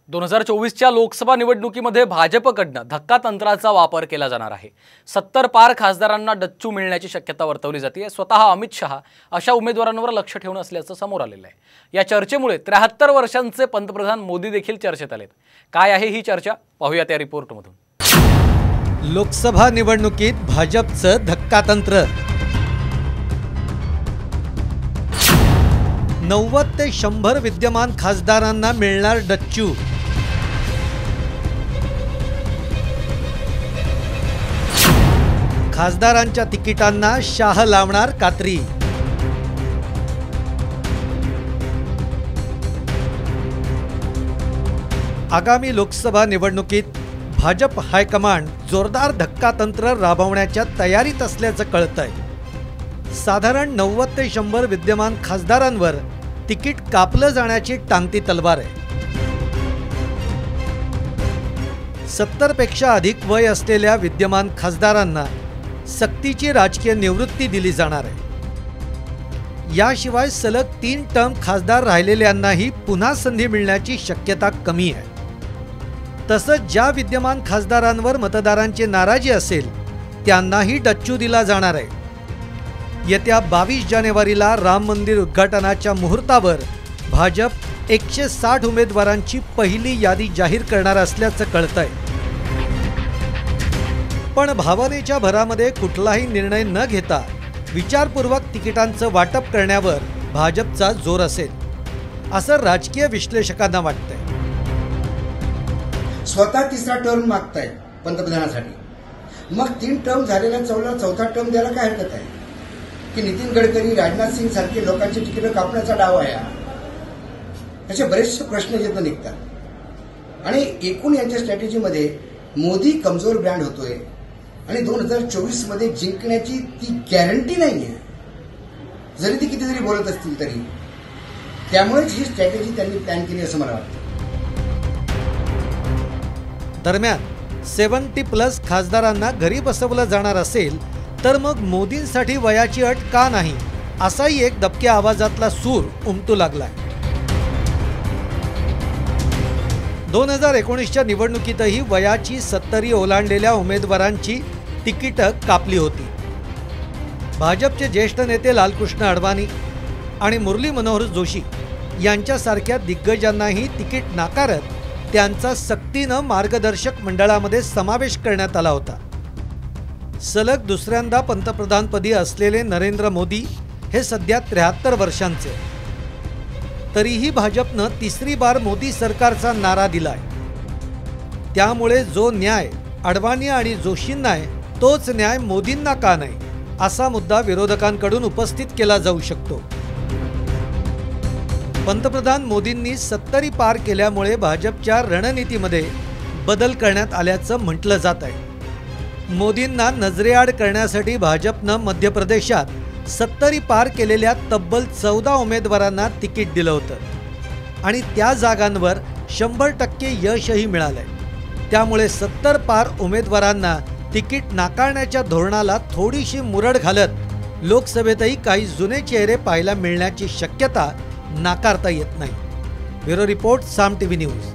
2024च्या लोकसभा निवडणुकीमध्ये भाजपकडनं धक्कातंत्राचा वापर केला जाणार आहे। 70 पार खासदारांना डच्चू मिळण्याची शक्यता वर्तवली जाते। स्वतः अमित शहा अशा उमेदवारांवर लक्ष ठेवून असल्याचं समोर आलेलं आहे। या चर्चेमुळे 73 वर्षांचे पंतप्रधान मोदी देखील चर्चेत आलेत। काय आहे ही चर्चा पाहूया त्या रिपोर्टमधून। लोकसभा निवडणुकीत भाजपचं धक्कातंत्र। 90 ते 100 विद्यमान खासदारांना मिळणार डच्चू। खासदारांच्या तिकिटांना शाह लावणार कात्री। आगामी लोकसभा निवडणुकीत भाजप हायकमांड जोरदार धक्कातंत्र राबवण्याच्या तयारीत असल्याचं कळतंय। साधारण 90 ते 100 विद्यमान खासदारांवर तिकीट कापलं जाण्याची टांगती तलवार आहे। 70 पेक्षा अधिक वय असलेल्या विद्यमान खासदारांना सक्तीची राजकीय निवृत्ती दिली जाणार आहे। याशिवाय सलग 3 टर्म खासदार राहिलेल्यांनाही पुन्हा संधी मिळण्याची शक्यता कमी आहे। तसंच ज्या विद्यमान खासदारांवर मतदारांची नाराजी असेल त्यांनाही डच्चू दिला जाणार आहे। येत्या 22 जानेवारीला राम मंदिर उद्घाटनाच्या मुहूर्तावर भाजप 160 उमेदवारांची पहिली यादी जाहीर करणार असल्याचं कळतंय। पण भावनेच्या भरामध्ये कुठलाही निर्णय न घेता विचारपूर्वक तिकिटांचं वाटप करण्यावर भाजपचा जोर असेल असं राजकीय विश्लेषकांना वाटतंय। स्वतः तिसरा टर्म मागताय पंतप्रधानासाठी, मग 3 टर्म झालेल्या चौथा टर्म द्यायला काय हरकत आहे की नितीन गडकरी, राजनाथ सिंग सारखे लोकांची तिकीट कापण्याचा डाव आहे। असे बरेचसे प्रश्न येत निघतात आणि एकूण यांच्या स्ट्रॅटेजीमध्ये मोदी कमजोर ब्रँड होतोय आणि 2024 मध्ये जिंकण्याची ती गॅरंटी नाहीये, जरी ती कितीतरी बोलत असतील तरी। त्यामुळेच ही स्ट्रॅटेजी त्यांनी प्लॅन केली असं मला वाटतं। दरम्यान 70+ खासदारांना घरी बसवलं जाणार असेल तर मग मोदींसाठी वयाची अट का नाही, असाही एक दबक्या आवाजातला सूर उमटू लागलाय। 2019च्या निवडणुकीतही वयाची 70 ओलांडलेल्या उमेदवारांची तिकीटं कापली होती। भाजपचे ज्येष्ठ नेते लालकृष्ण अडवाणी आणि मुरली मनोहर जोशी यांच्यासारख्या दिग्गजांनाही तिकीट नाकारत त्यांचा सक्तीनं मार्गदर्शक मंडळामध्ये समावेश करण्यात आला होता। सलग दुसऱ्यांदा पंतप्रधानपदी असलेले नरेंद्र मोदी हे सध्या 73 वर्षांचे। तरीही भाजपनं तिसरी बार मोदी सरकारचा नारा दिलाय। त्यामुळे जो न्याय अडवाणी आणि जोशींना आहे तोच न्याय मोदींना का नाही, असा मुद्दा विरोधकांकडून उपस्थित केला जाऊ शकतो। पंतप्रधान मोदींनी 70 पार केल्यामुळे भाजपच्या रणनीतीमध्ये बदल करण्यात आल्याचं म्हटलं जात आहे। मोदींना नजरेआड करण्यासाठी भाजपनं मध्य प्रदेशात 70 पार केलेल्या तब्बल 14 उमेदवारांना तिकीट दिलं होतं आणि त्या जागांवर 100% यशही मिळालंय। त्यामुळे 70 पार उमेदवारांना तिकीट नाकारण्याच्या धोरणाला थोडीशी मुरड घालत लोकसभेतही काही जुने चेहरे पाहायला मिळण्याची शक्यता नाकारता येत नाही। ब्युरो रिपोर्ट, साम टीव्ही न्यूज।